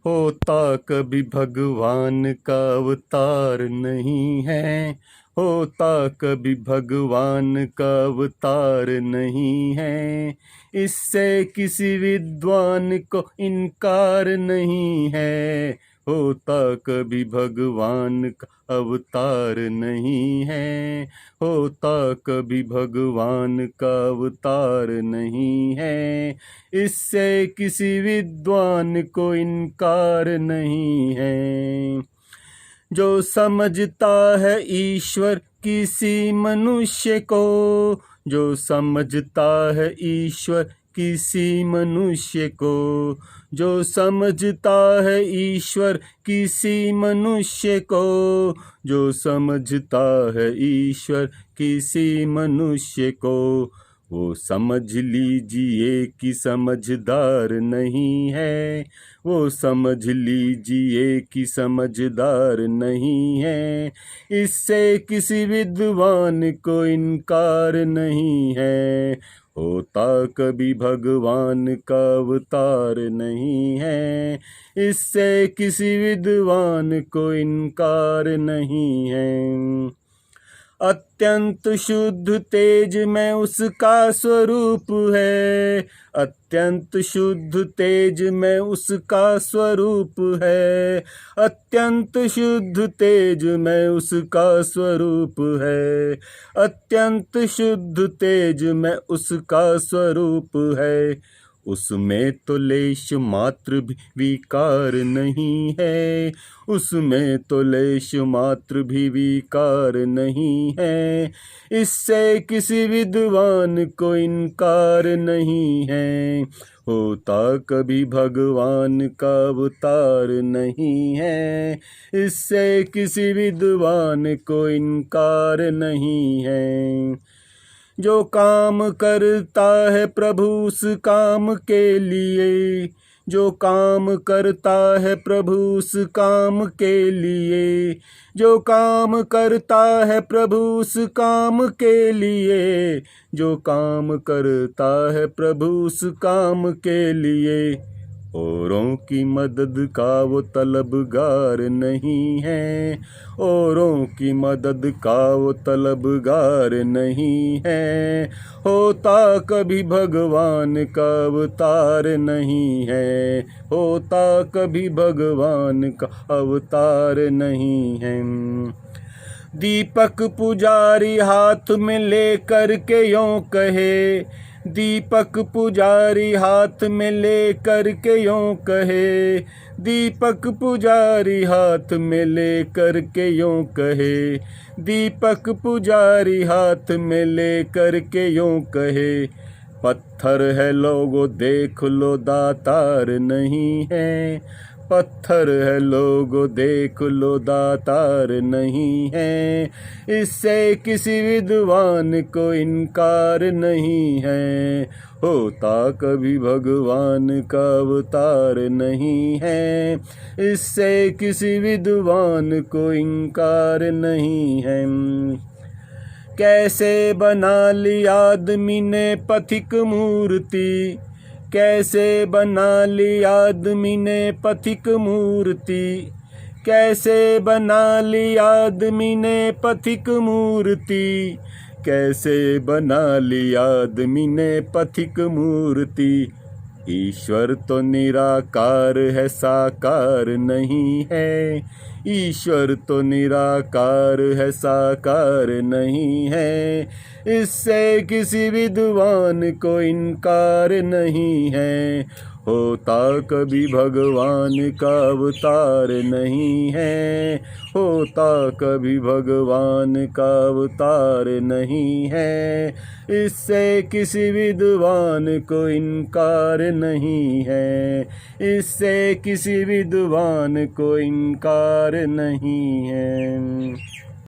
होता कभी भगवान का अवतार नहीं है, होता कभी भगवान का अवतार नहीं है। इससे किसी विद्वान को इनकार नहीं है, होता कभी भगवान का अवतार नहीं है, होता कभी भगवान का अवतार नहीं है। इससे किसी विद्वान को इनकार नहीं है। जो समझता है ईश्वर किसी मनुष्य को, जो समझता है ईश्वर किसी मनुष्य को, जो समझता है ईश्वर किसी मनुष्य को, जो समझता है ईश्वर किसी मनुष्य को, वो समझ लीजिए कि समझदार नहीं है, वो समझ लीजिए कि समझदार नहीं है। इससे किसी विद्वान को इनकार नहीं है, होता कभी भगवान का अवतार नहीं है। इससे किसी विद्वान को इनकार नहीं है। अत्यंत शुद्ध तेज में उसका स्वरूप है, अत्यंत शुद्ध तेज में उसका स्वरूप है, अत्यंत शुद्ध तेज में उसका स्वरूप है, अत्यंत शुद्ध तेज में उसका स्वरूप है। उसमें तो लेश मात्र भी विकार नहीं है, उसमें तो लेश मात्र भी विकार नहीं है। इससे किसी विद्वान को इनकार नहीं है, होता कभी भगवान का अवतार नहीं है। इससे किसी विद्वान को इनकार नहीं है। जो काम करता है प्रभु उस काम के लिए, जो काम करता है प्रभु उस काम के लिए, जो काम करता है प्रभु उस काम के लिए, जो काम करता है प्रभु उस काम के लिए। औरों की मदद का वो तलबगार नहीं है, औरों की मदद का वो तलबगार नहीं है। होता कभी भगवान का अवतार नहीं है, होता कभी भगवान का अवतार नहीं है। दीपक पुजारी हाथ में लेकर के यों कहे, दीपक पुजारी हाथ में लेकर के यों कहे, दीपक पुजारी हाथ में लेकर के यों कहे, दीपक पुजारी हाथ में लेकर के यों कहे। पत्थर है लोगो देख लो दातार नहीं है, पत्थर है लोगो देख लो दातार नहीं है। इससे किसी विद्वान को इनकार नहीं है, होता कभी भगवान का अवतार नहीं है। इससे किसी विद्वान को इनकार नहीं है। कैसे बना ली आदमी ने पथिक मूर्ति, कैसे बना ली आदमी ने पथिक मूर्ति, कैसे बना ली आदमी ने पथिक मूर्ति, कैसे बना ली आदमी ने पथिक मूर्ति। ईश्वर तो निराकार है साकार नहीं है, ईश्वर तो निराकार है साकार नहीं है। इससे किसी विद्वान को इनकार नहीं है, होता कभी भगवान का अवतार नहीं है, होता कभी भगवान का अवतार नहीं है। इससे किसी विद्वान को इनकार नहीं है, इससे किसी विद्वान को इनकार नहीं है।